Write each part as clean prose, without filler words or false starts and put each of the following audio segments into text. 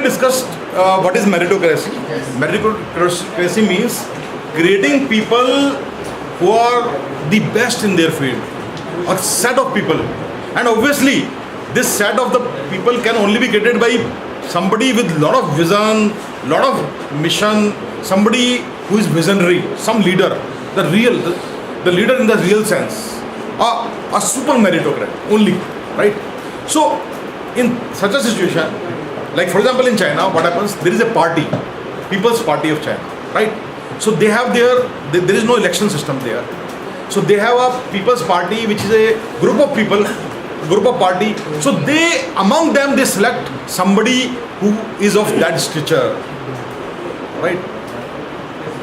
discussed what is meritocracy. Meritocracy means creating people who are the best in their field, a set of people, and obviously this set of the people can only be created by somebody with lot of vision, lot of mission, somebody who is visionary, some leader, the leader in the real sense, a super meritocrat only, right? So in such a situation, like for example in China, what happens, there is a party, People's Party of China, right? So they have there is no election system there. So they have a People's Party, which is a group of people, group of party. So they, among them, they select somebody who is of that stature, right?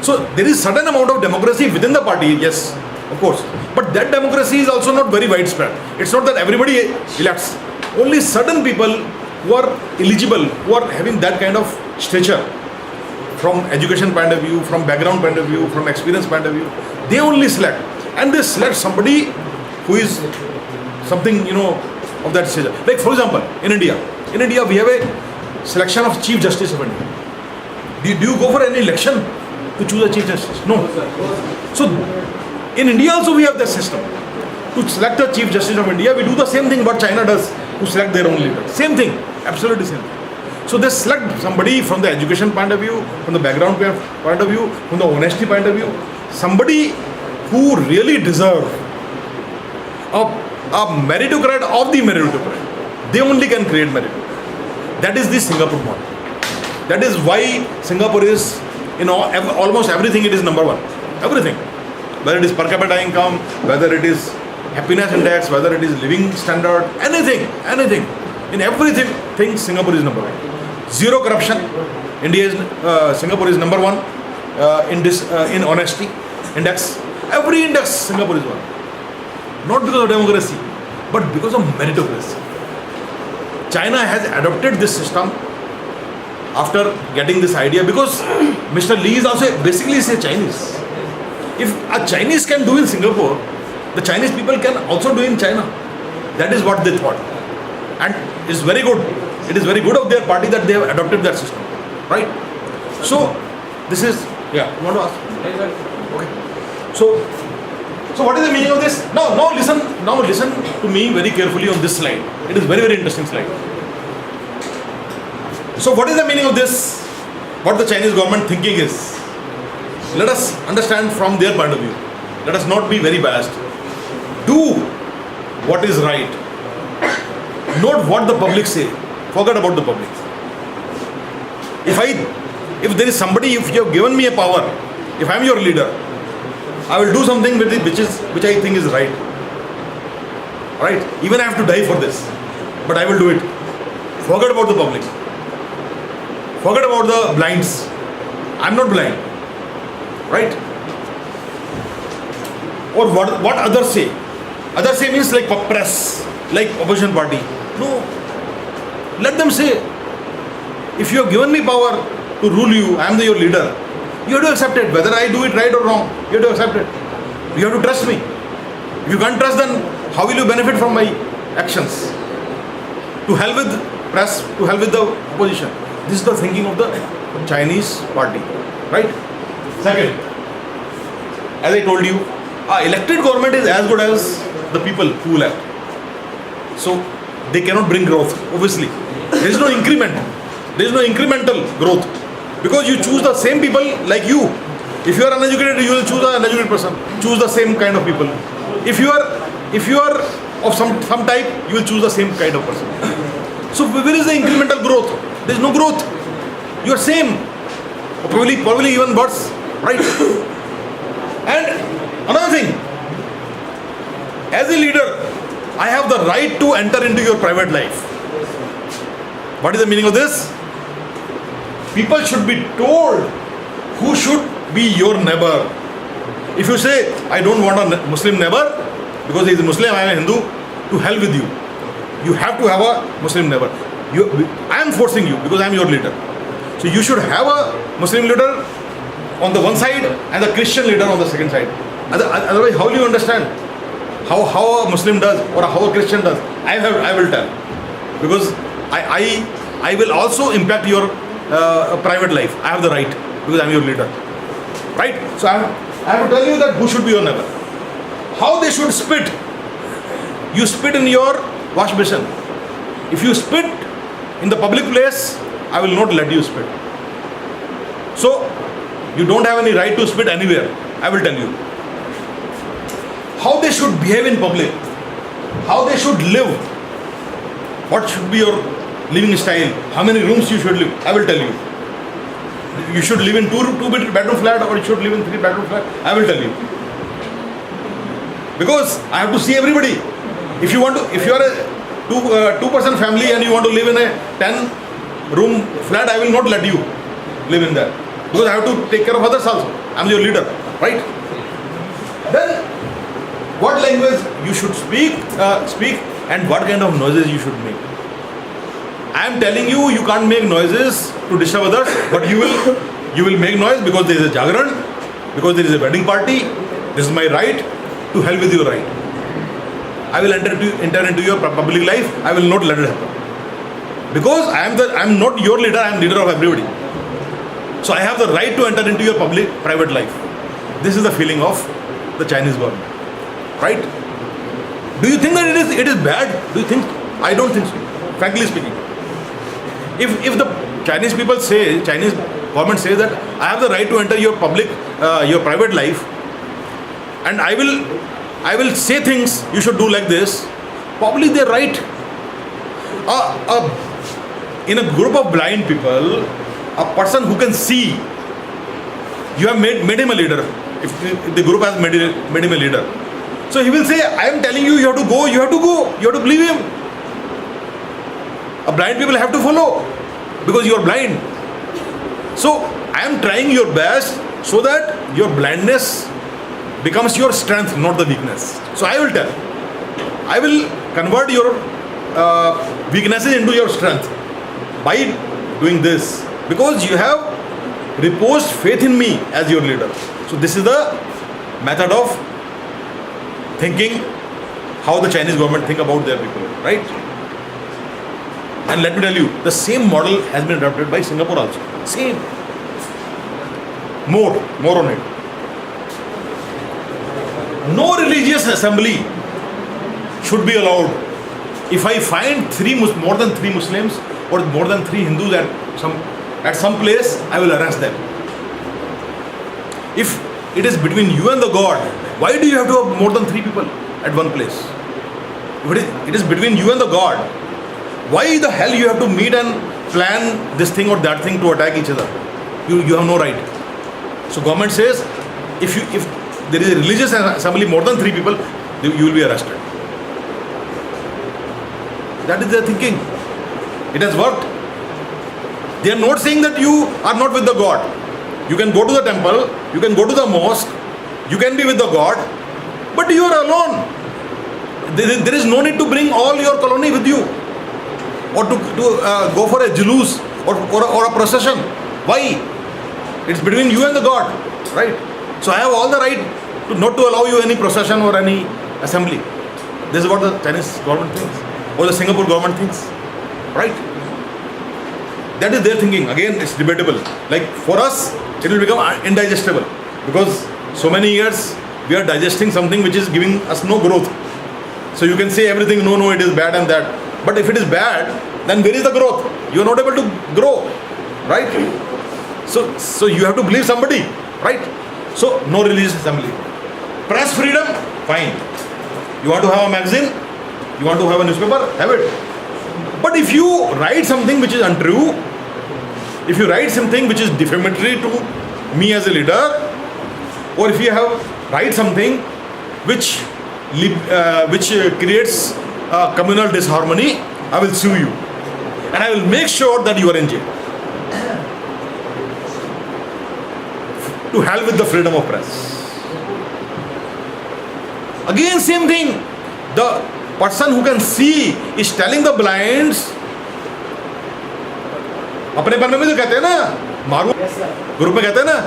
So there is certain amount of democracy within the party, yes, of course. But that democracy is also not very widespread. It's not that everybody elects. Only certain people who are eligible, who are having that kind of stature, from education point of view, from background point of view, from experience point of view, they only select. And they select somebody who is something, of that stature. Like for example, in India we have a selection of Chief Justice of India. Do you go for any election to choose a Chief Justice? No. So in India also we have that system. To select a Chief Justice of India, we do the same thing what China does to select their own leader. Same thing, absolutely same thing. So they select somebody from the education point of view, from the background point of view, from the honesty point of view, somebody who really deserve a meritocrat of the meritocrat. They only can create meritocrat. That is the Singapore model. That is why Singapore is, almost everything it is number one. Everything. Whether it is per capita income, whether it is happiness index, whether it is living standard, anything. In everything, Singapore is number one. Zero corruption. Singapore is number one in honesty index. Every index, Singapore is one. Not because of democracy, but because of meritocracy. China has adopted this system after getting this idea, because Mr. Lee is also basically a Chinese. If a Chinese can do in Singapore, the Chinese people can also do in China. That is what they thought. And it's very good. It is very good of their party that they have adopted that system. Right? So, this is, you want to ask? Okay. So what is the meaning of this? Now listen to me very carefully on this slide. It is very, very interesting slide. So what is the meaning of this? What the Chinese government thinking is? Let us understand from their point of view. Let us not be very biased. Do what is right. Not what the public say. Forget about the public. If there is somebody, if you have given me a power, if I am your leader, I will do something which I think is right. Right? Even I have to die for this, but I will do it. Forget about the public. Forget about the blinds. I am not blind. Right? Or what others say. Others say means like press, like opposition party. No. Let them say. If you have given me power to rule you, I am your leader. You have to accept it. Whether I do it right or wrong, you have to accept it. You have to trust me. If you can't trust, then how will you benefit from my actions? To hell with press, to hell with the opposition. This is the thinking of the Chinese party. Right? Second, as I told you, elected government is as good as the people who elect. So they cannot bring growth, obviously. There is no increment. There is no incremental growth. Because you choose the same people like you. If you are uneducated, you will choose an uneducated person. Choose the same kind of people. If you are of some type, you will choose the same kind of person. So where is the incremental growth? There is no growth. You are same. Probably even worse. Right? And another thing. As a leader, I have the right to enter into your private life. What is the meaning of this? People should be told who should be your neighbor. If you say, I don't want a Muslim neighbor because he is a Muslim, I am a Hindu, to hell with you. You have to have a Muslim neighbor. I am forcing you because I am your leader. So you should have a Muslim leader on the one side and a Christian leader on the second side. Otherwise, how will you understand how a Muslim does or how a Christian does? I will tell. Because I will also impact your private life. I have the right because I'm your leader, right? So I have to tell you that who should be your neighbor. How they should spit. You spit in your wash basin. If you spit in the public place, I will not let you spit. So you don't have any right to spit anywhere. I will tell you. How they should behave in public. How they should live. What should be your living style? How many rooms you should live? I will tell you. You should live in two bedroom flat or you should live in 3 bedroom flat. I will tell you. Because I have to see everybody. If you are a two-person family and you want to live in a 10-room flat, I will not let you live in that. Because I have to take care of others also. I am your leader, right? Then, what language you should speak and what kind of noises you should make. I am telling you, you can't make noises to disturb others, but you will make noise because there is a Jagran, because there is a wedding party. This is my right. To hell with your right. I will enter into your public life. I will not let it happen. Because I am not your leader. I am leader of everybody. So I have the right to enter into your private life. This is the feeling of the Chinese government, right? Do you think that it is bad? Do you think? I don't think so. Frankly speaking, if the Chinese government says that I have the right to enter your private life, and I will say things you should do like this, probably they're right. In a group of blind people, a person who can see, you have made him a leader. If the group has made him a leader, so he will say, I am telling you, you have to go, you have to believe him. A blind people have to follow because you are blind. So I am trying your best so that your blindness becomes your strength, not the weakness. So I will convert your weaknesses into your strength by doing this, because you have reposed faith in me as your leader. So this is the method of thinking, how the Chinese government think about their people, right? And let me tell you, the same model has been adopted by Singapore also. Same. More on it. No religious assembly should be allowed. If I find more than 3 Muslims or more than 3 Hindus at some place, I will arrest them. If it is between you and the God, why do you have to have more than 3 people at one place? If it is between you and the God, why the hell you have to meet and plan this thing or that thing to attack each other? You have no right. So government says, if there is a religious assembly more than 3 people, you will be arrested. That is their thinking. It has worked. They are not saying that you are not with the God. You can go to the temple, you can go to the mosque, you can be with the God, but you are alone. There is no need to bring all your colony with you, or to go for a julus or a procession. Why? It's between you and the God, right? So I have all the right to not to allow you any procession or any assembly. This is what the Chinese government thinks, or the Singapore government thinks, right? That is their thinking. Again, it's debatable. Like for us, it will become indigestible, because so many years we are digesting something which is giving us no growth. So you can say everything, no, it is bad and that. But if it is bad, then where is the growth? You are not able to grow, right? So you have to believe somebody, right? So no religious assembly. Press freedom, fine. You want to have a magazine? You want to have a newspaper? Have it. But if you write something which is untrue, if you write something which is defamatory to me as a leader, or if you write something which creates communal disharmony, I will sue you. And I will make sure that you are in jail. To hell with the freedom of press. Again, same thing. The person who can see is telling the blinds, अपने पन्ने में जो कहते हैं ना, मारू group में कहते हैं ना,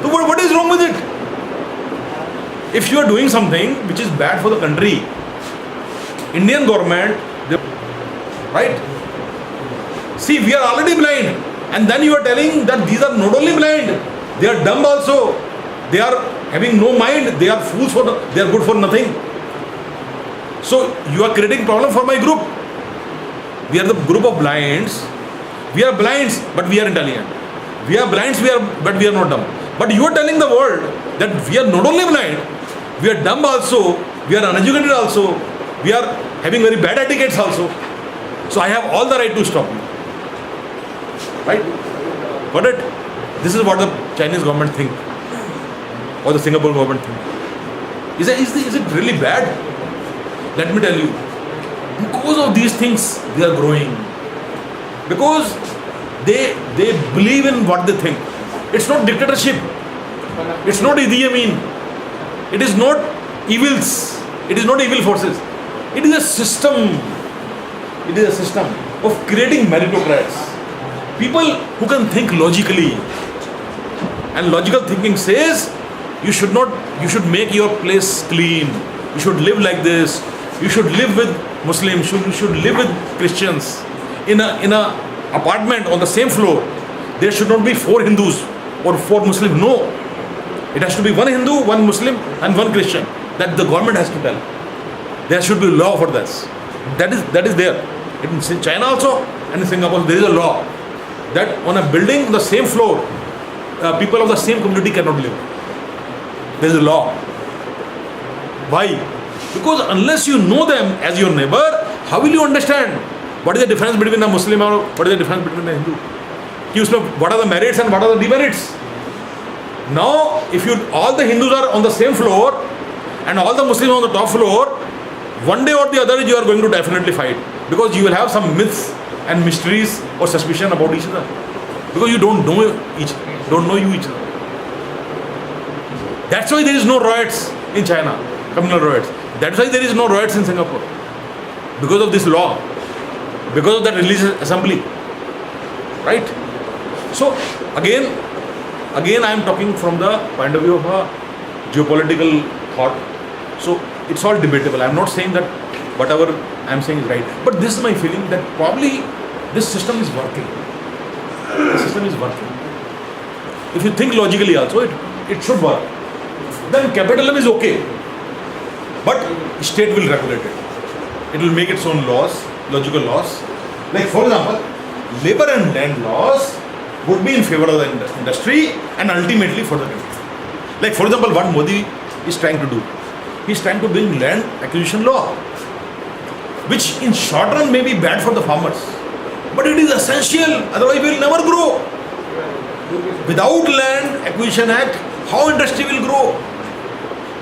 तो what is wrong with it? If you are doing something which is bad for the country, Indian government, right? See, we are already blind. And then you are telling that these are not only blind, they are dumb also. They are having no mind. They are fools they are good for nothing. So you are creating problem for my group. We are the group of blinds. We are blinds, but we are intelligent. We are blinds, but we are not dumb. But you are telling the world that we are not only blind, we are dumb also, we are uneducated also, we are having very bad etiquettes also. So I have all the right to stop you. Right? Got it? This is what the Chinese government think, or the Singapore government think. Is it really bad? Let me tell you. Because of these things, they are growing. Because they believe in what they think. It's not dictatorship. It's not Idi Amin. It is not evils. It is not evil forces. It is a system. It is a system of creating meritocrats. People who can think logically. And logical thinking says you should make your place clean. You should live like this. You should live with Muslims. You should live with Christians. In a apartment on the same floor, there should not be 4 Hindus or 4 Muslims. No. It has to be 1 Hindu, 1 Muslim and 1 Christian. That the government has to tell. There should be law for this. That is there. In China also and in Singapore there is a law that on a building on the same floor, people of the same community cannot live. There is a law. Why? Because unless you know them as your neighbor, how will you understand what is the difference between a Muslim or what is the difference between a Hindu? What are the merits and what are the demerits? Now, if all the Hindus are on the same floor and all the Muslims on the top floor, one day or the other you are going to definitely fight, because you will have some myths and mysteries or suspicion about each other, because you don't know each other. That's why there is no riots in China, communal riots. That's why there is no riots in Singapore, because of this law, because of that religious assembly, right? So again I am talking from the point of view of a geopolitical thought. So it's all debatable. I am not saying that whatever I am saying is right, but this is my feeling that probably this system is working. The system is working. If you think logically also, it should work. Then capitalism is okay, but state will regulate it. It will make its own laws, logical laws. Like for example, labor and land laws would be in favor of the industry and ultimately for the country. Like for example, what Modi is trying to do. He is trying to bring land acquisition law, which in short run may be bad for the farmers, but it is essential, otherwise we will never grow. Without land acquisition act, how industry will grow?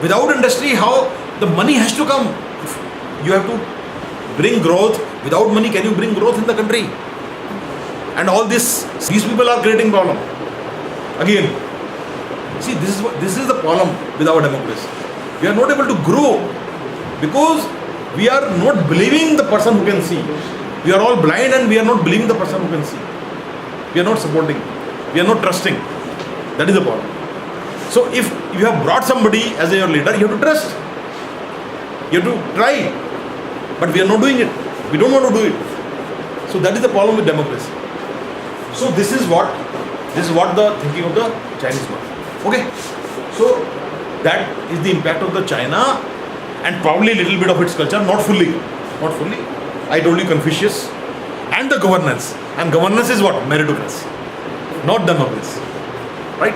Without industry, how the money has to come? You have to bring growth. Without money, can you bring growth in the country? And all these people are creating problem. Again, see, this is the problem with our democracy. We are not able to grow because we are not believing the person who can see. We are all blind and we are not believing the person who can see. We are not supporting. We are not trusting. That is the problem. So if you have brought somebody as your leader, you have to trust. You have to try. But we are not doing it. We don't want to do it. So that is the problem with democracy. So this is what the thinking of the Chinese was. Okay. So that is the impact of the China and probably a little bit of its culture, not fully. I told you Confucius and the governance. And governance is what? Meritocracy, not democracy. Right?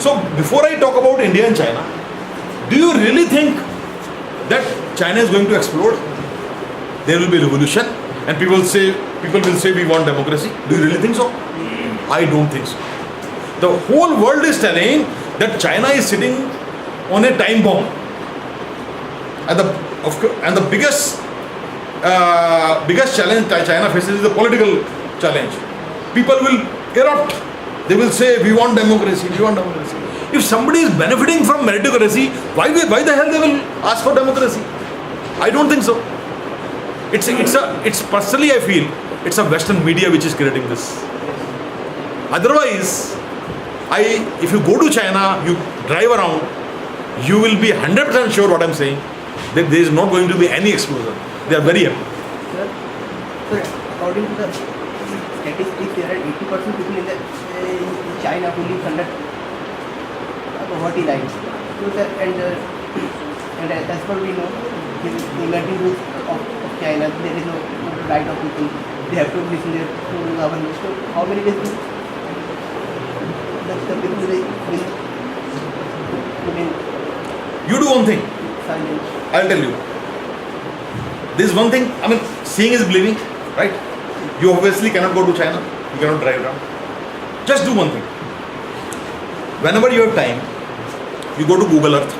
So before I talk about India and China, do you really think that China is going to explode? There will be revolution and people will say we want democracy. Do you really think so? I don't think so. The whole world is telling that China is sitting on a time bomb. And the biggest challenge China faces is the political challenge. People will erupt. They will say, we want democracy. If somebody is benefiting from meritocracy, why the hell they will ask for democracy? I don't think so. It's personally I feel it's a Western media which is creating this. Otherwise, if you go to China, you drive around, you will be 100% sure what I'm saying, that there is not going to be any explosion. They are very happy. So according to the statistics, there are 80% people in China who live under poverty line. So sir, and as per we know, in emerging rules of China, there is no right of people. They have to listen to government. So how many days will the people will You do one thing. silent? I'll tell you. This one thing, I mean, seeing is believing, right? You obviously cannot go to China. You cannot drive around. Just do one thing. Whenever you have time, you go to Google Earth.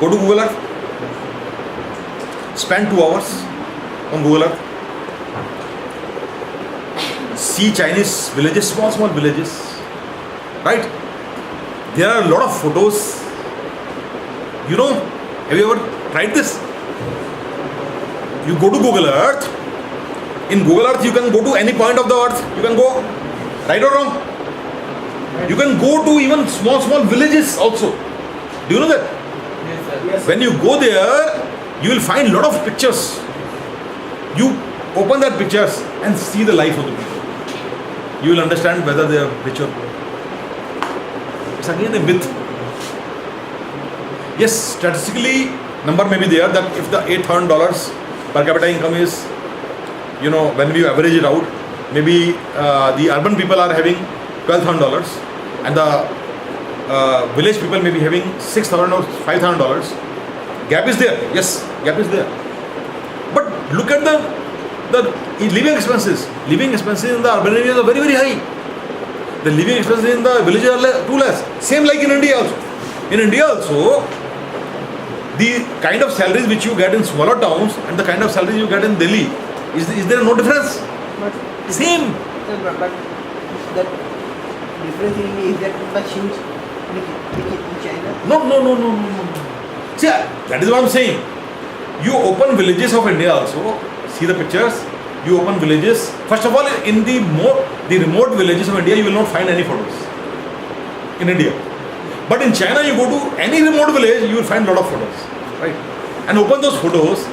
Go to Google Earth. Spend 2 hours on Google Earth. See Chinese villages, small villages, right? There are a lot of photos. You know, have you ever tried this? You go to Google Earth. In Google Earth, you can go to any point of the earth. You can go, right or wrong? You can go to even small villages also. Do you know that? Yes, sir. Yes. When you go there, you will find a lot of pictures. You open that pictures and see the life of the people. You will understand whether they are rich or poor. It's again a myth. Yes, statistically, number may be there that if the $8,000 per capita income is, you know, when we average it out, maybe the urban people are having $12,000 and the village people may be having $6,000 or $5,000. Gap is there. Yes, gap is there. But look at the living expenses. Living expenses in the urban areas are very high. The living expenses in the villages are too less. Same like in India also. In India also, the kind of salaries which you get in smaller towns and the kind of salaries you get in Delhi, is there no difference? But Same. sir, but that difference is that much huge in China. No. See, that is what I'm saying. You open villages of India also, see the pictures. You open villages. First of all, in the remote villages of India, you will not find any photos. In India. But in China, you go to any remote village, you will find a lot of photos. Right? And open those photos,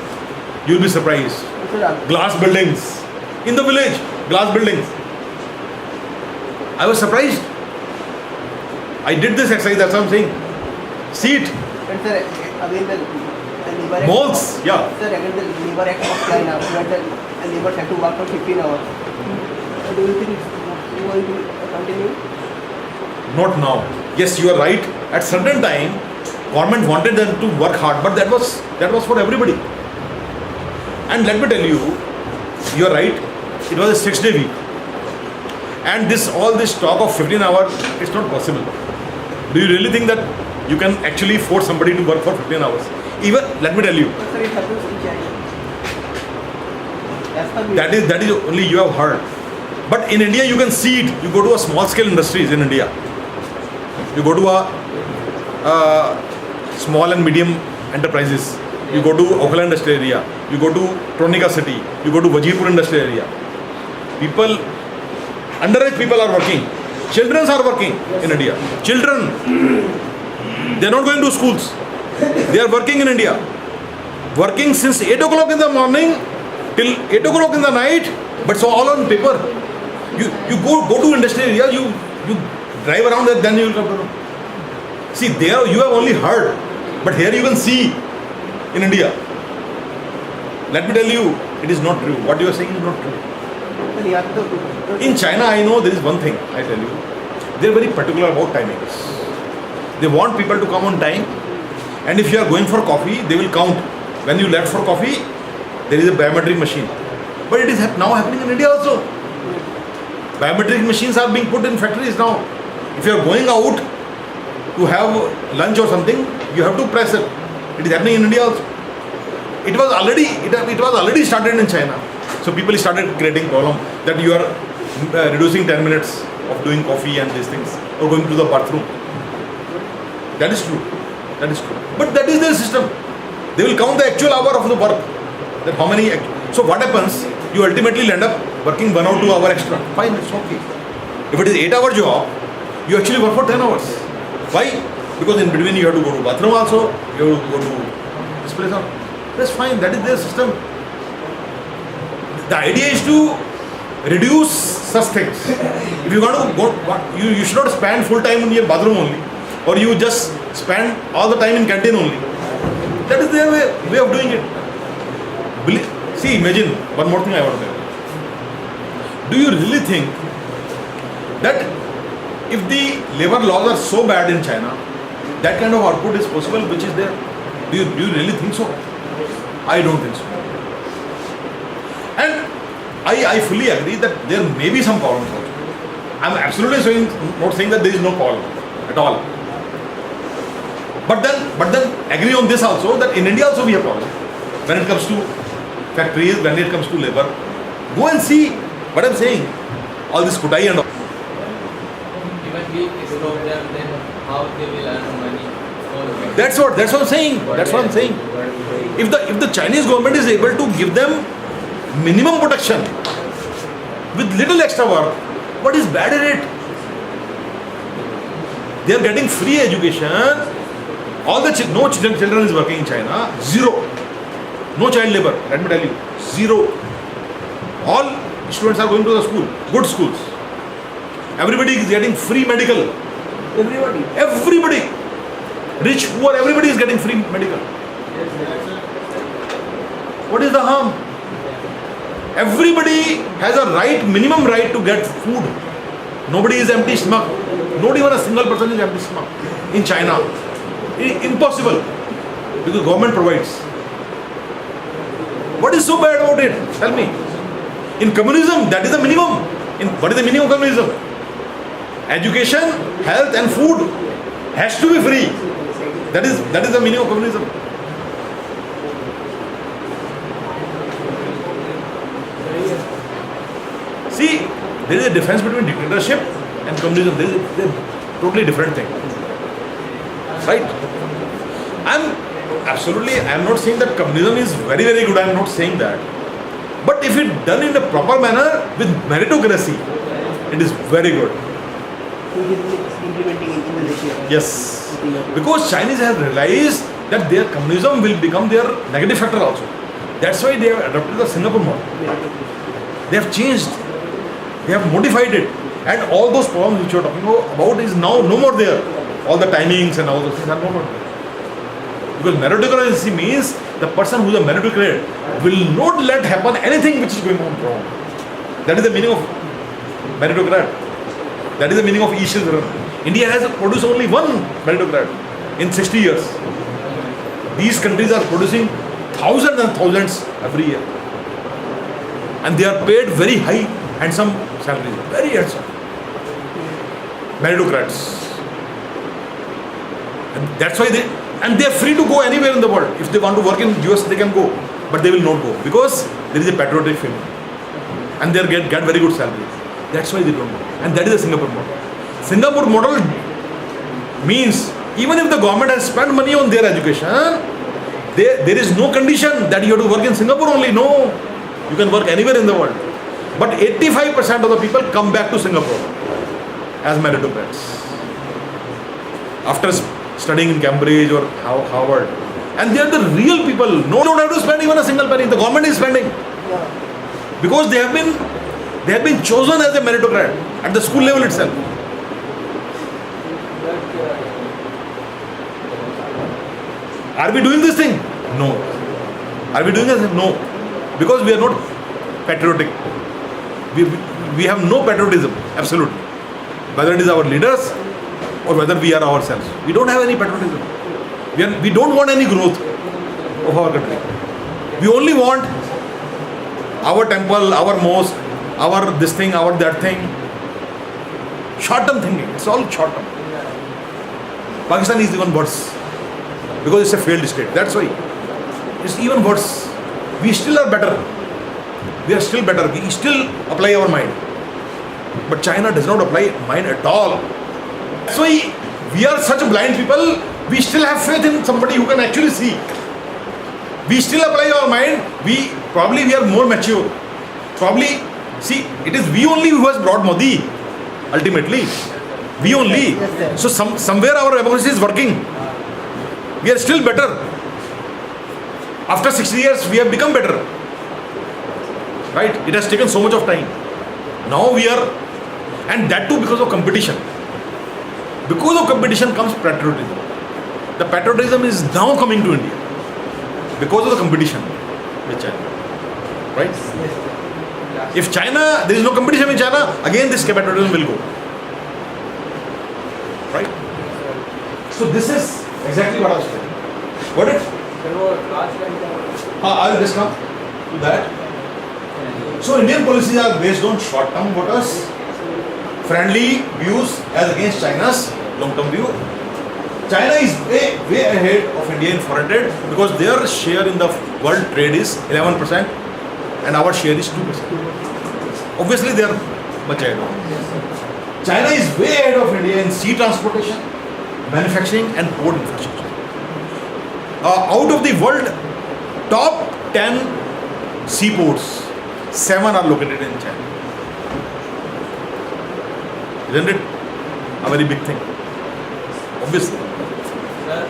you will be surprised. Sir, Glass buildings. In the village, glass buildings. I was surprised. I did this exercise, that's what I'm saying. See it. but sir, again the labor act. Malls, yeah. Sir, again the labor act of China, where the laborers have to work for 15 hours. Do you think it's going to continue? Not now. Yes, you are right. At certain time, government wanted them to work hard, but that was for everybody. And let me tell you, you are right. It was a 6-day week, and all this talk of 15 hours, it's not possible. Do you really think that you can actually force somebody to work for 15 hours? Even let me tell you, But sir, it happens in China. As per me. that is only you have heard. But in India, you can see it. You go to a small scale industries in India. You go to a small and medium enterprises. You go to Okhla industrial area. You go to Tronika city. You go to Wajirpur industrial area. People, underage people are working. Children are working in India. Children, they are not going to schools. They are working in India. Working since 8 o'clock in the morning till 8 o'clock in the night. But so all on paper. You go to industrial area. You drive around there, then you will come to know. See, there you have only heard, but here you can see in India. Let me tell you, it is not true. What you are saying is not true. Sir, you have to. In China, I know there is one thing, I tell you. They are very particular about timings. They want people to come on time, and if you are going for coffee, they will count. When you left for coffee, there is a biometric machine. But it is now happening in India also. Biometric machines are being put in factories now. If you are going out to have lunch or something, you have to press it. It is happening in India also. It was already started in China. So people started creating problem that you are reducing 10 minutes of doing coffee and these things or going to the bathroom. That is true. That is true. But that is their system. They will count the actual hour of the work. That how many. So what happens? You ultimately end up working 1 or 2 hours extra. Fine, it's okay. If it is 8-hour job, you actually work for 10 hours. Why? Because in between you have to go to bathroom also, you have to go to this place also. That's fine, that is their system. The idea is to reduce such things. If you want to go, you should not spend full time in your bathroom only, or you just spend all the time in canteen only. That is their way of doing it. See, imagine one more thing I want to tell you. Do you really think that if the labor laws are so bad in China, that kind of output is possible which is there? Do you really think so? I don't think so. And I fully agree that there may be some problems also. I'm absolutely not saying that there is no problem at all. But then agree on this also, that in India also we have problems when it comes to factories, when it comes to labor. Go and see what I'm saying. All this kutai and all. Even we stop them, then how they will earn money? That's what I'm saying. That's what I'm saying. If the Chinese government is able to give them minimum protection with little extra work, what is bad in it? They are getting free education. All the no children is working in China. Zero. No child labor. Let me tell you. Zero. All students are going to the school. Good schools. Everybody is getting free medical. Everybody. Rich, poor, everybody is getting free medical. What is the harm? Everybody has a right, minimum right to get food. Nobody is empty stomach. Not even a single person is empty stomach in China. Impossible. Because government provides. What is so bad about it? Tell me. In communism, that is the minimum. What is the minimum of communism? Education, health and food has to be free. That is the meaning of communism. See, there is a difference between dictatorship and communism. There is a totally different thing. Right? I'm not saying that communism is very, very good. I'm not saying that. But if it done in a proper manner with meritocracy, it is very good. Implementing in Indonesia. Yes. Because Chinese have realized that their communism will become their negative factor also. That's why they have adopted the Singapore model. They have changed. They have modified it. And all those problems which you are talking about is now no more there. All the timings and all those things are no more there. Because meritocracy means the person who is a meritocrat will not let happen anything which is going on wrong. That is the meaning of meritocrat. That is the meaning of Ishil. India has produced only one meritocrat in 60 years. These countries are producing thousands and thousands every year. And they are paid very high, handsome salaries. Very handsome. Meritocrats. And that's why they are free to go anywhere in the world. If they want to work in US, they can go. But they will not go. Because there is a patriotic feeling. And they get very good salaries. That's why they don't go. And that is the Singapore model. Singapore model means even if the government has spent money on their education, there is no condition that you have to work in Singapore only. No. You can work anywhere in the world. But 85% of the people come back to Singapore as meritocrats. After studying in Cambridge or Harvard. And they are the real people. No one have to spend even a single penny. The government is spending. Because they have been chosen as a meritocrat at the school level itself. Are we doing this thing? No. Are we doing this? No. Because we are not patriotic. We have no patriotism. Absolutely. Whether it is our leaders or whether we are ourselves. We don't have any patriotism. We don't want any growth of our country. We only want our temple, our mosque, our this thing, our that thing. Short-term thinking. It's all short-term. Pakistan is even worse. Because it's a failed state. That's why. It's even worse. We still are better. We are still better. We still apply our mind. But China does not apply mind at all. That's why we are such blind people. We still have faith in somebody who can actually see. We still apply our mind. We are more mature. Probably, see, it is we only who has brought Modi. Ultimately, we only. So somewhere our democracy is working. We are still better. After 60 years, we have become better. right? It has taken so much of time. Now we are, and that too because of competition. Because of competition comes patriotism. The patriotism is now coming to India because of the competition with China, right? If China, there is no competition with China, again this patriotism will go, right? So this is exactly what I was saying. Got it? I will just come to that. So Indian policies are based on short-term voters, friendly views as against China's long-term view. China is way ahead of India in foreign trade because their share in the world trade is 11% and our share is 2%. Obviously they are much ahead of. China is way ahead of India in sea transportation, manufacturing and port infrastructure. Out of the world top 10 seaports, 7 are located in China. Isn't it a very big thing? Obviously. Sir,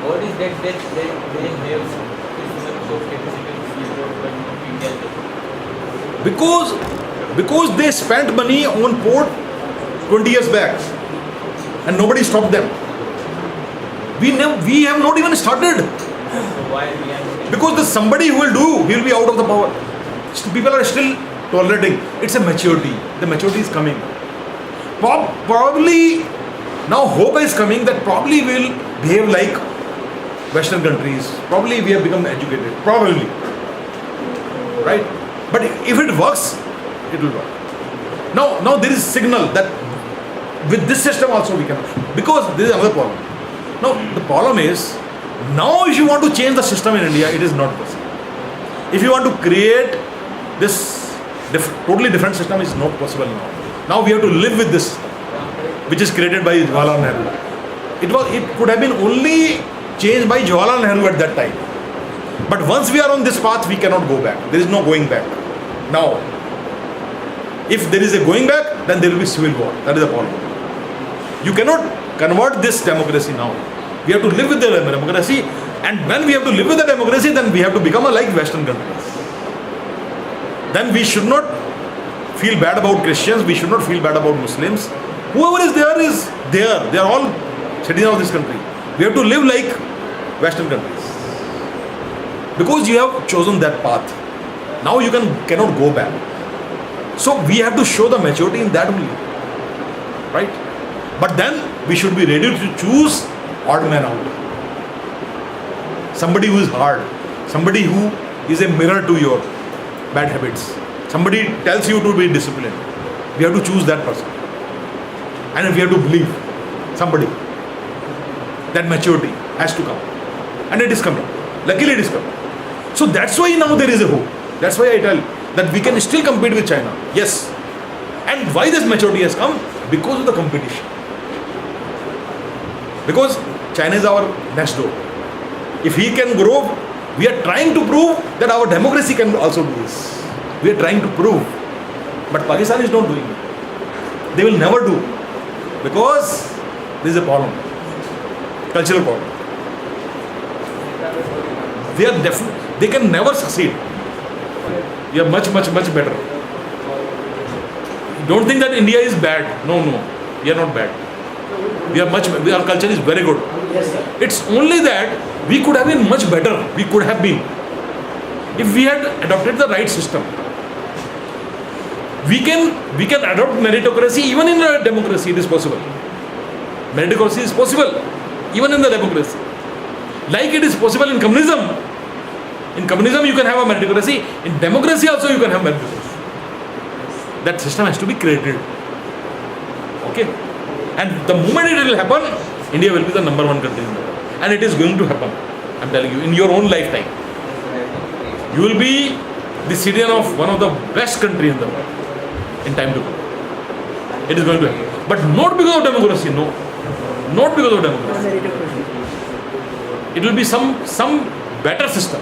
what is that they have this much of capacity to India? Because they spent money on port 20 years back and nobody stopped them. We have not even started. So why we are not? Because there's somebody who will do, he will be out of the power. People are still tolerating. It's a maturity. The maturity is coming. Probably now hope is coming that probably we'll behave like Western countries. Probably we have become educated. Probably. Right? But if it works, it will work. Now there is signal that with this system also we can. Because there is another problem. Now the problem is, now if you want to change the system in India, it is not possible. If you want to create this totally different system, is not possible now. Now we have to live with this, which is created by Jawaharlal Nehru. It could have been only changed by Jawaharlal Nehru at that time. But once we are on this path, we cannot go back. There is no going back. Now, if there is a going back, then there will be civil war. That is the problem. You cannot convert this democracy now. We have to live with the democracy, and when we have to live with the democracy, then we have to become like Western countries. Then we should not feel bad about Christians, we should not feel bad about Muslims. Whoever is there. They are all citizens of this country. We have to live like Western countries. Because you have chosen that path. Now you cannot go back. So we have to show the maturity in that only. Right? But then we should be ready to choose odd man out. Somebody who is hard. Somebody who is a mirror to your bad habits. Somebody tells you to be disciplined. We have to choose that person. And we have to believe somebody. That maturity has to come. And it is coming. Luckily it is coming. So that's why now there is a hope. That's why I tell that we can still compete with China. Yes. And why this maturity has come? Because of the competition. Because China is our next door. If he can grow, we are trying to prove that our democracy can also do this. We are trying to prove. But Pakistan is not doing it. They will never do. Because there is a problem. Cultural problem. They can never succeed. We are much, much, much better. Don't think that India is bad. No. We are not bad. Our culture is very good. Yes, sir. It's only that we could have been much better. We could have been. If we had adopted the right system. We can adopt meritocracy even in a democracy. It is possible. Meritocracy is possible even in the democracy. Like it is possible in communism. In communism you can have a meritocracy. In democracy also you can have meritocracy. That system has to be created. Okay? And the moment it will happen, India will be the number one country in the world. And it is going to happen. I'm telling you, in your own lifetime. You will be the citizen of one of the best countries in the world. In time to come. It is going to happen. But not because of democracy, no. Not because of democracy. It will be some better system.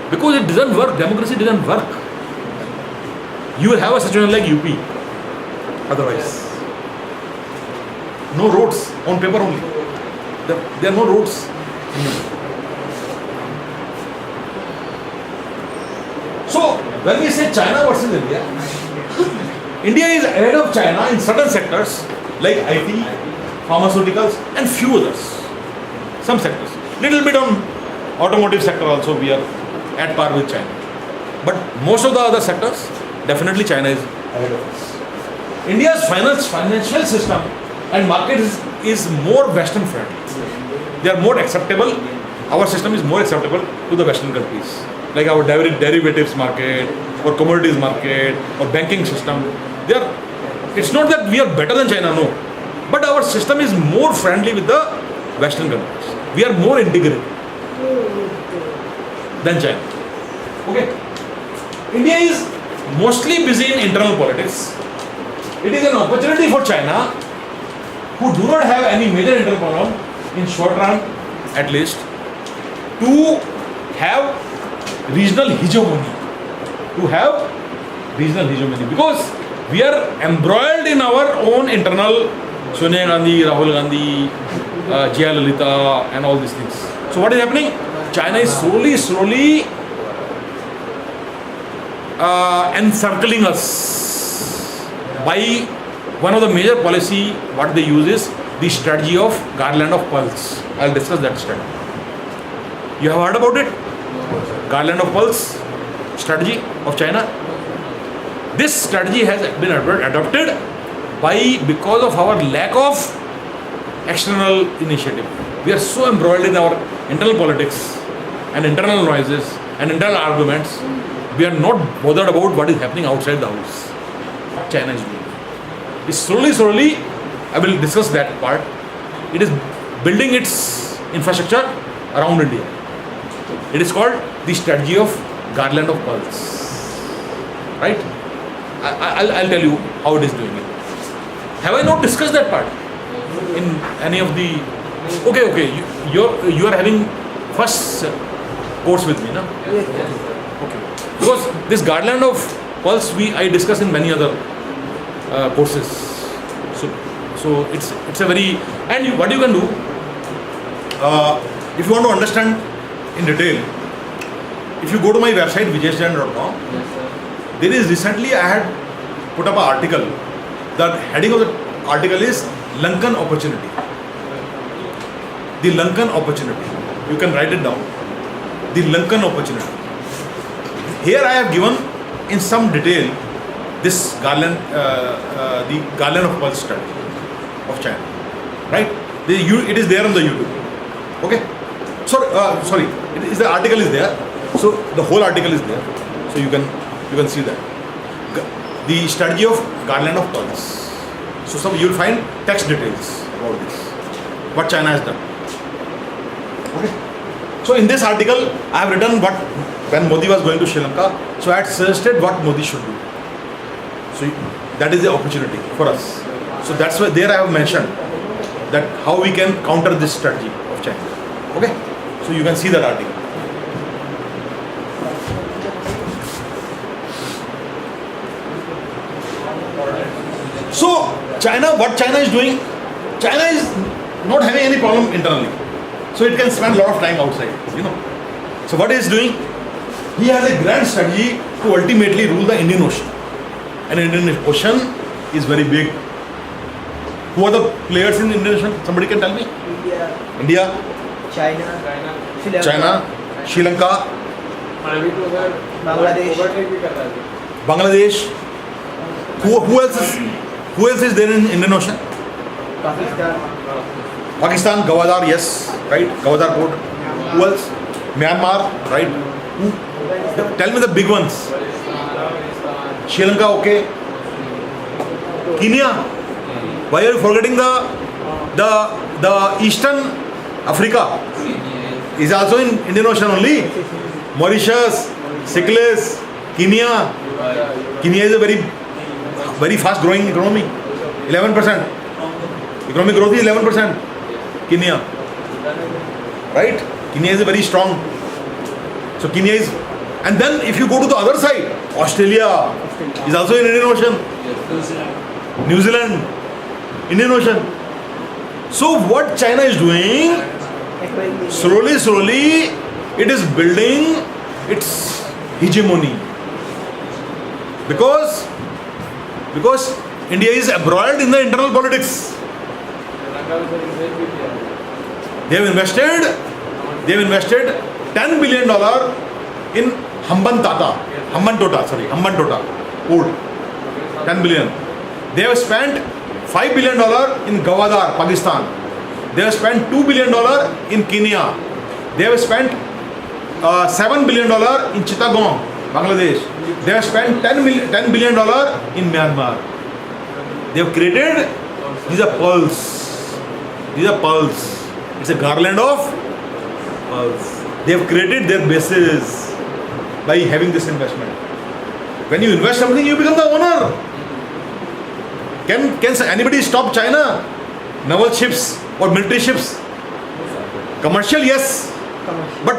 Because it doesn't work. Democracy doesn't work. You will have a situation like UP. Otherwise. No roads. On paper only. There are no roads. So, when we say China versus India, India is ahead of China in certain sectors like IT, pharmaceuticals, and few others. Some sectors. Little bit on automotive sector also we are at par with China. But most of the other sectors, definitely China is ahead of us. India's financial system and market is more Western friendly. They are more acceptable. Our system is more acceptable to the Western countries. Like our derivatives market, or commodities market, or banking system. It's not that we are better than China, no. But our system is more friendly with the Western countries. We are more integrated than China. Okay. India is mostly busy in internal politics. It is an opportunity for China, who do not have any major internal problem in short run at least, to have regional hegemony. Because we are embroiled in our own internal Sonia Gandhi, Rahul Gandhi, Jayalalitha, and all these things. So what is happening? China is slowly encircling us by one of the major policy. What they use is the strategy of Garland of Pearls. I'll discuss that strategy. You have heard about it? Garland of Pearls strategy of China. This strategy has been adopted because of our lack of external initiative. We are so embroiled in our internal politics and internal noises and internal arguments. We are not bothered about what is happening outside the house. What China is doing. It's slowly, I will discuss that part. It is building its infrastructure around India. It is called the strategy of Garland of Pearls. Right? I'll tell you how it is doing it. Have I not discussed that part in any of the? Okay. You are having first course with me, na? Yes. Okay. Because this Garland of Pearls I discuss in many other courses. So it's a very, and what you can do if you want to understand in detail. If you go to my website vijayjain.com, there is recently I had put up an article. The heading of the article is Lankan opportunity. The Lankan opportunity. You can write it down. The Lankan opportunity. Here I have given in some detail this Garland, the Garland of Pearls strategy of China. Right? It is there on the YouTube. Okay? Sorry. The article is there. So the whole article is there. So you can see that. The strategy of Garland of Pearls. So you will find text details about this. What China has done. Okay. So in this article, I have written when Modi was going to Sri Lanka. So I had suggested what Modi should do. So that is the opportunity for us. So that's why there I have mentioned that how we can counter this strategy of China. Okay. So you can see that article. So what China is doing, China is not having any problem internally. So it can spend a lot of time outside, So what he is doing, he has a grand strategy to ultimately rule the Indian Ocean. And Indian Ocean is very big. Who are the players in the Indian Ocean? Somebody can tell me? India, China, Sri Lanka, Bangladesh. Who else is there in Indian Ocean? Pakistan, Gwadar, yes, right? Gwadar port. Who else? Myanmar, right? Tell me the big ones. Sri Lanka, okay. Kenya. Why are you forgetting the Eastern Africa? Is also in Indian Ocean only. Mauritius, Seychelles, Kenya. Kenya is a very fast growing economy. 11%. Economic growth is 11%. Kenya. Right? Kenya is a very strong. So Kenya is, and then if you go to the other side, Australia is also in Indian Ocean. New Zealand, Indian Ocean. So what China is doing, slowly, it is building its hegemony. Because India is embroiled in the internal politics. They have invested $10 billion in Hamban Tota port. 10 billion. They have spent $5 billion in Gawadar, Pakistan. They have spent $2 billion in Kenya. They have spent $7 billion in Chittagong, Bangladesh. They have spent $10 billion in Myanmar. They have created, these are pearls. It's a garland of pearls. They have created their bases by having this investment. When you invest something, you become the owner. Can anybody stop China? Naval ships or military ships? Commercial, yes. But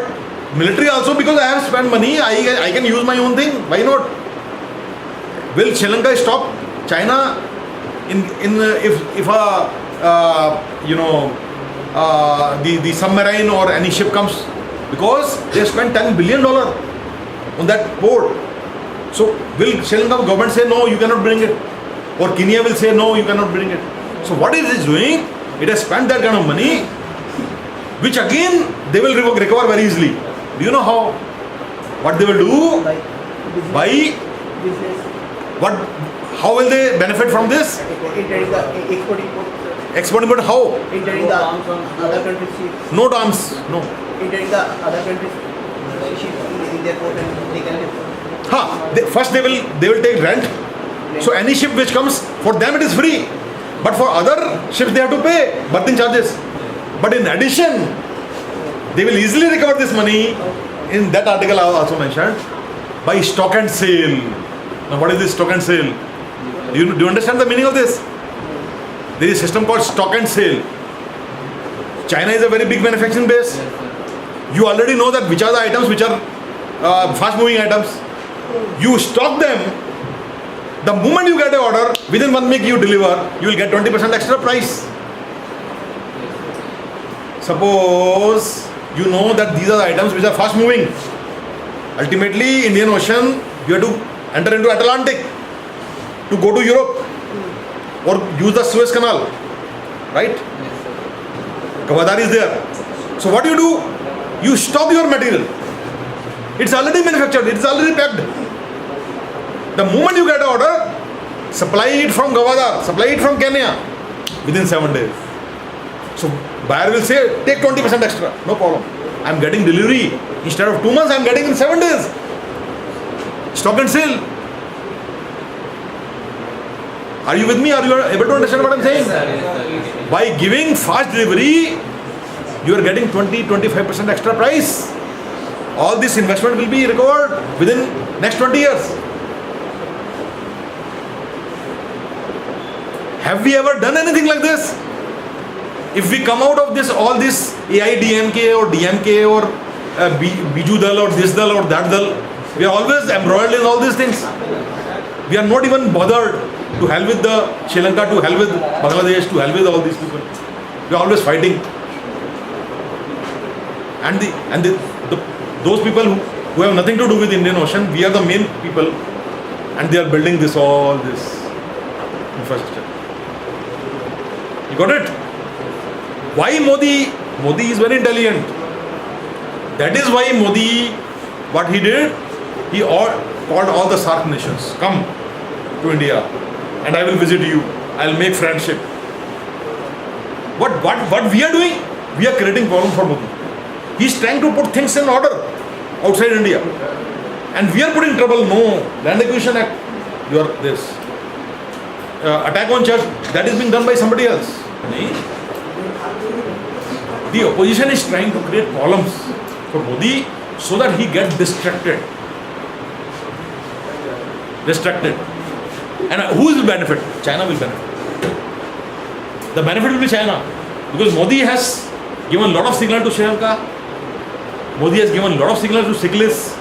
military also, because I have spent money, I can use my own thing. Why not? Will Sri Lanka stop China if the submarine or any ship comes? Because they spent $10 billion on that port. So will Sri Lanka government say no, you cannot bring it? Or Kenya will say no, you cannot bring it? So what is it doing? It has spent that kind of money, which again they will recover very easily. Do you know how? What they will do? By business. What? How will they benefit from this? Entering the export Export, but how? entering the other countries ships. No terms. No. Entering the other countries ships in their port and they can live. First they will take rent. So any ship which comes, for them it is free. But for other ships they have to pay berthing charges. But in addition, they will easily recover this money. In that article I also mentioned, by stock and sale. Now what is this stock and sale? Do you understand the meaning of this? There is a system called stock and sale. China is a very big manufacturing base. You already know that which are the items which are fast moving items. You stock them. The moment you get an order, within 1 week you deliver, you will get 20% extra price. Suppose you know that these are the items which are fast moving. Ultimately, Indian Ocean, you have to enter into Atlantic to go to Europe or use the Suez Canal, right? Gawadar is there. So what do? You stock your material. It's already manufactured, it's already packed. The moment you get an order, supply it from Gawadar, supply it from Kenya within 7 days. So buyer will say, take 20% extra, no problem. I am getting delivery. Instead of 2 months, I am getting in 7 days. Stock and sale. Are you with me? Are you able to understand what I am saying? By giving fast delivery, you are getting 20-25% extra price. All this investment will be recovered within next 20 years. Have we ever done anything like this? If we come out of this, all this AIDMK or DMK or Biju Dal or this Dal or that Dal, we are always embroiled in all these things. We are not even bothered. To hell with the Sri Lanka, to hell with Bangladesh, to hell with all these people. We are always fighting. And those people who have nothing to do with Indian Ocean, we are the main people, and they are building all this infrastructure. You got it? Why Modi? Modi is very intelligent. That is why Modi, what he did, he called all the SAARC nations, come to India and I will visit you. I will make friendship. What we are doing? We are creating problem for Modi. He is trying to put things in order outside India. And we are putting trouble. No, Land Acquisition Act, you are this. Attack on church, that is being done by somebody else. The opposition is trying to create problems for Modi so that he gets distracted. And who will benefit? China will benefit. The benefit will be China. Because Modi has given a lot of signal to Sri Lanka. Modi has given a lot of signals to Seychelles.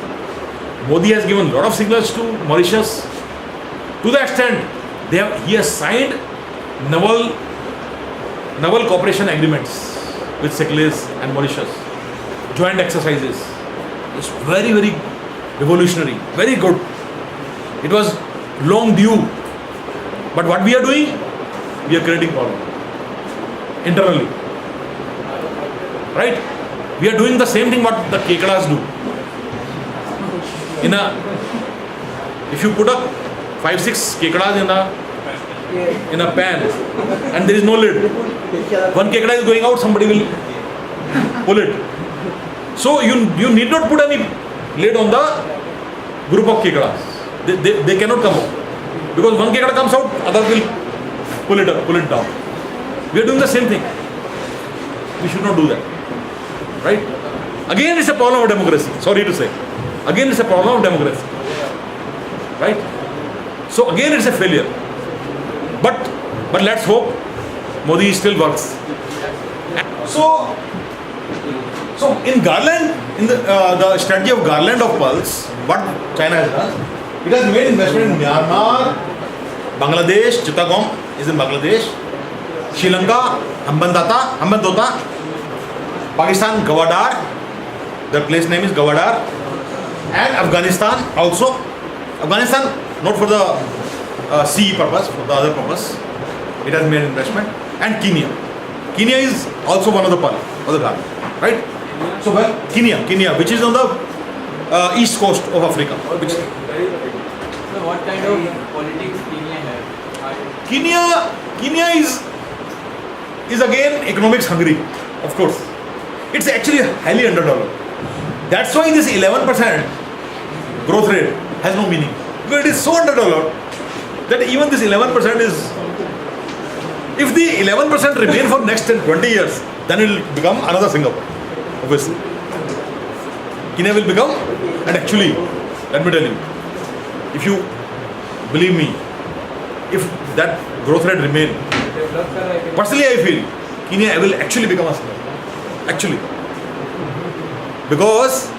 Modi has given a lot of signals to Mauritius. To the extent he has signed naval cooperation agreements with Seychelles and Mauritius. Joint exercises. It's very, very revolutionary. Very good. It was long due. But what we are doing? We are creating problem internally. Right? We are doing the same thing what the Kekadas do. If you put up 5-6 Kekadas in a pan and there is no lid, one Kekada is going out, somebody will pull it. So you need not put any lid on the group of Kekadas. They cannot come out. Because one Kekada comes out, other will pull it down. We are doing the same thing. We should not do that. Right? Again, it's a problem of democracy. Sorry to say. Again, it's a problem of democracy. Right? So again, it's a failure. But let's hope Modi still works. So in Garland, in the strategy of Garland of Pulse, what China has done, it has made investment in Myanmar, Bangladesh, Chittagong is in Bangladesh, Sri Lanka, Hambantota, Pakistan, Gawadar, the place name is Gawadar, and Afghanistan also. Afghanistan, not for the CE purpose, for the other purpose, it has made investment, and Kenya. Kenya is also one of the Pal, of the Garland, right? So Kenya, which is on the east coast of Africa. So what kind of politics Kenya has? Kenya is again economics hungry, of course. It's actually highly underdeveloped. That's why this 11% growth rate has no meaning. Because it is so underdeveloped that even this 11% is, if the 11% remain for next 10, 20 years, then it will become another Singapore, obviously. Kenya will become, and actually, let me tell you, if you believe me, if that growth rate remain, personally I feel Kenya will actually become a Singapore. Actually. Because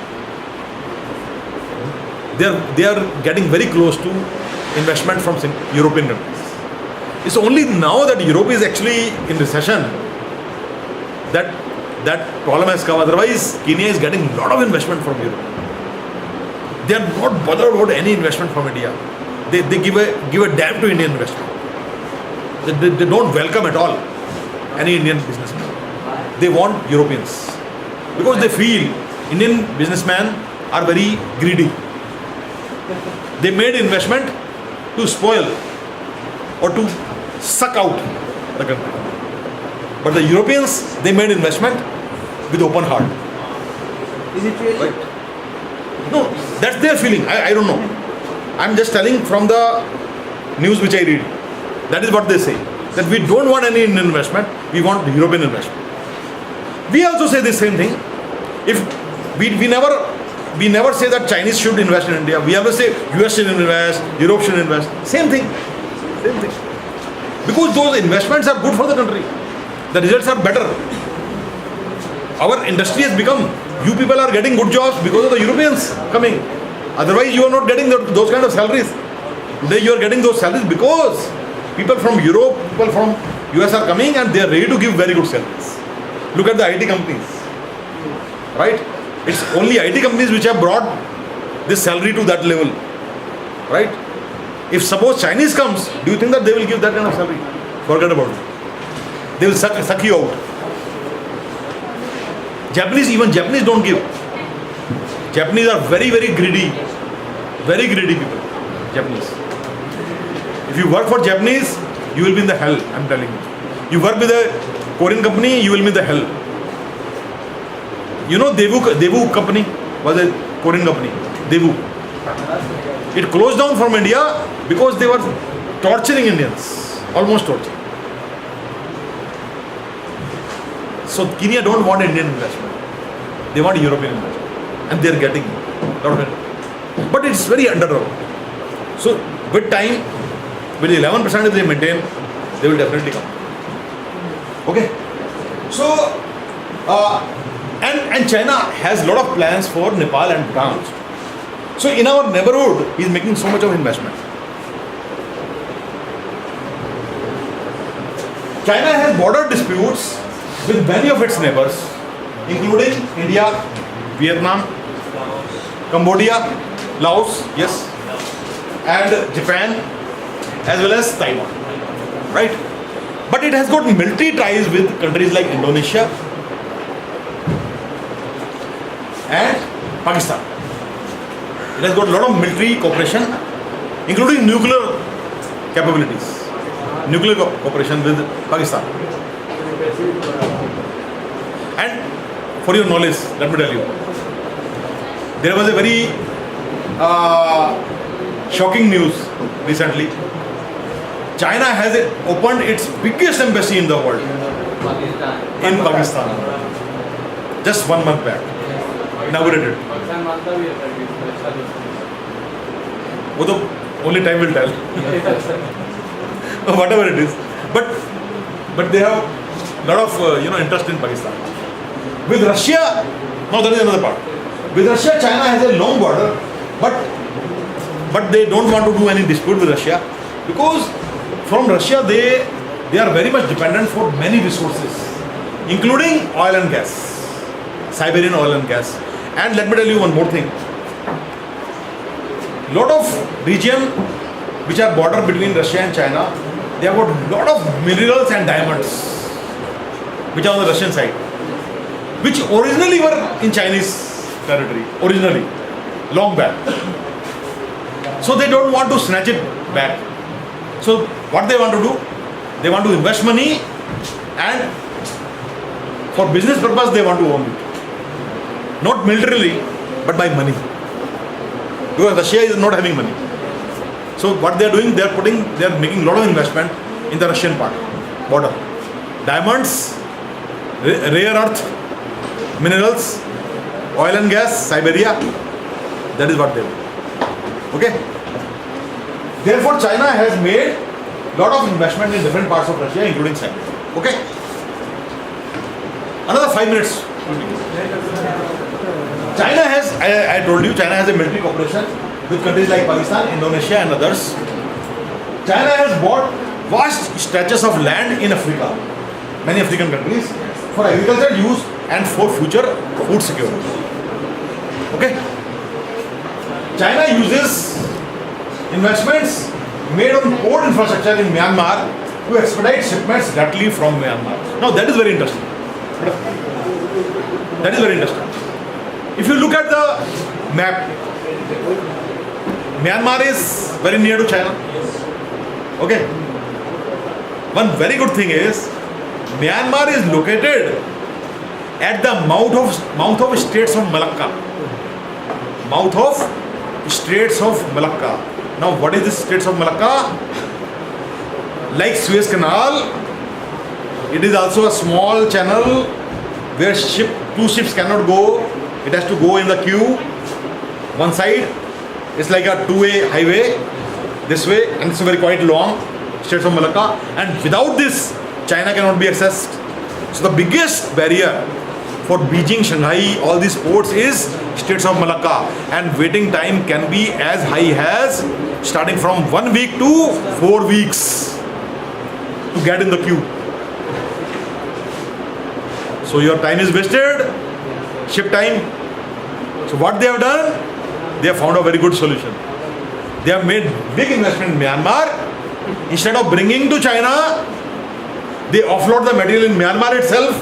they are getting very close to investment from European countries. It's only now that Europe is actually in recession that problem has come. Otherwise, Kenya is getting a lot of investment from Europe. They are not bothered about any investment from India. They give a damn to Indian investment. They don't welcome at all any Indian businessman. They want Europeans because they feel Indian businessmen are very greedy. They made investment to spoil or to suck out the country. But the Europeans, they made investment with open heart. Is it really? Right? No, that's their feeling. I don't know. I'm just telling from the news which I read. That is what they say. That we don't want any Indian investment, we want European investment. We also say the same thing. If we never say that Chinese should invest in India. We always say US should invest, Europe should invest. Same thing. Because those investments are good for the country. The results are better. Our industry has become, you people are getting good jobs because of the Europeans coming. Otherwise you are not getting those kind of salaries. Today you are getting those salaries because people from Europe, people from US are coming and they are ready to give very good salaries. Look at the IT companies. Right? It's only IT companies which have brought this salary to that level. Right? If suppose Chinese comes, do you think that they will give that kind of salary? Forget about it. They will suck you out. Even Japanese don't give. Japanese are very, very greedy. Very greedy people. Japanese. If you work for Japanese, you will be in the hell, I'm telling you. You work with a Korean company, you will be in the hell. You know Daewoo company was a Korean company. Daewoo. It closed down from India because they were torturing Indians. Almost torturing. So Kenya don't want Indian investment. They want European investment. And they are getting a lot of it. But it's very underdeveloped. So with time, with 11% if they maintain, they will definitely come. Okay. So, and China has a lot of plans for Nepal and Bhutan. So in our neighborhood, he is making so much of investment. China has border disputes with many of its neighbors, including India, Vietnam, Cambodia, Laos, yes, and Japan, as well as Taiwan, right? But it has got military ties with countries like Indonesia and Pakistan. It has got a lot of military cooperation, including nuclear capabilities, nuclear cooperation with Pakistan. And for your knowledge, let me tell you, there was a very shocking news recently. China has opened its biggest embassy in the world Pakistan. in Pakistan just 1 month back. Inaugurated. Pakistan मानता भी है sir कि इसमें अच्छा दोस्ती वो तो only time will tell. Whatever it is, but they have lot of interest in Pakistan. With Russia, now there is another part. With Russia, China has a long border, but they don't want to do any dispute with Russia because from Russia they are very much dependent for many resources, including oil and gas, Siberian oil and gas. And let me tell you one more thing. Lot of region which are border between Russia and China, they have got lot of minerals and diamonds which are on the Russian side, which originally were in Chinese territory, originally, long back. So they don't want to snatch it back. So what they want to do, they want to invest money and for business purpose they want to own it. Not militarily, but by money. Because Russia is not having money. So what they are doing, they are making a lot of investment in the Russian part, border. Diamonds, rare earth, minerals, oil and gas, Siberia, that is what they do. Okay? Therefore, China has made a lot of investment in different parts of Russia, including Siberia. Okay? Another 5 minutes. China has, I told you, China has a military cooperation with countries like Pakistan, Indonesia and others. China has bought vast stretches of land in Africa, many African countries, for agricultural use and for future food security. Okay? China uses investments made on port infrastructure in Myanmar to expedite shipments directly from Myanmar. Now that is very interesting. That is very interesting. If you look at the map, Myanmar is very near to China. Okay. One very good thing is Myanmar is located at the mouth of Straits of Malacca. Mouth of Straits of Malacca. Now what is the Straits of Malacca? Like Suez Canal, it is also a small channel where two ships cannot go. It has to go in the queue. One side, it's like a two-way highway, this way, and it's very quite long, Straits of Malacca. And without this, China cannot be accessed. So the biggest barrier for Beijing, Shanghai, all these ports is Straits of Malacca. And waiting time can be as high as starting from 1 week to 4 weeks to get in the queue. So your time is wasted, ship time. So what they have done, they have found a very good solution. They have made big investment in Myanmar. Instead of bringing to China, they offload the material in Myanmar itself.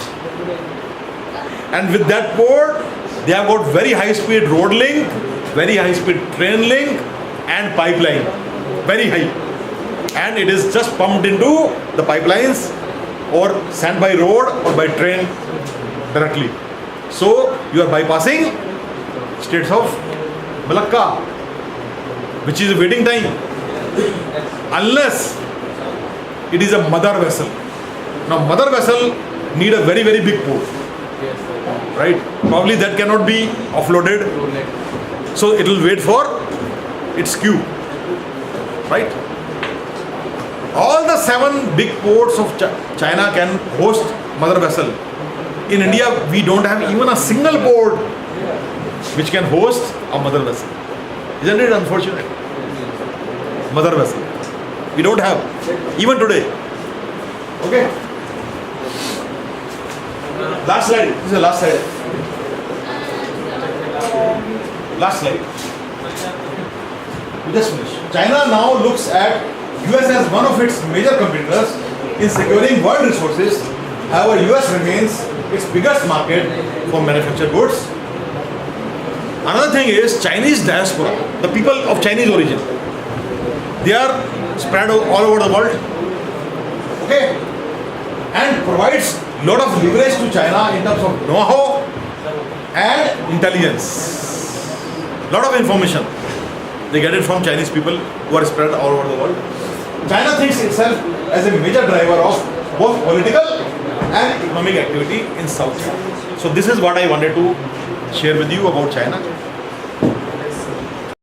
And with that port, they have got very high speed road link, very high speed train link and pipeline. Very high. And it is just pumped into the pipelines or sent by road or by train directly. So you are bypassing Straits of Malacca, which is a waiting time, unless it is a mother vessel. Now mother vessel need a very, very big port, right? Probably that cannot be offloaded, so it will wait for its queue, right? All the 7 big ports of China can host mother vessel. In India, we don't have even a single port which can host a mother vessel. Isn't it unfortunate? Mother vessel. We don't have, even today. Okay? Last slide. This is the last slide. Last slide. We just finished. China now looks at US as one of its major competitors in securing world resources. However, US remains its biggest market for manufactured goods. Another thing is Chinese diaspora, the people of Chinese origin. They are spread all over the world. Okay? And provides lot of leverage to China in terms of know-how and intelligence. Lot of information. They get it from Chinese people who are spread all over the world. China thinks itself as a major driver of both political and economic activity in South China. So this is what I wanted to share with you about China.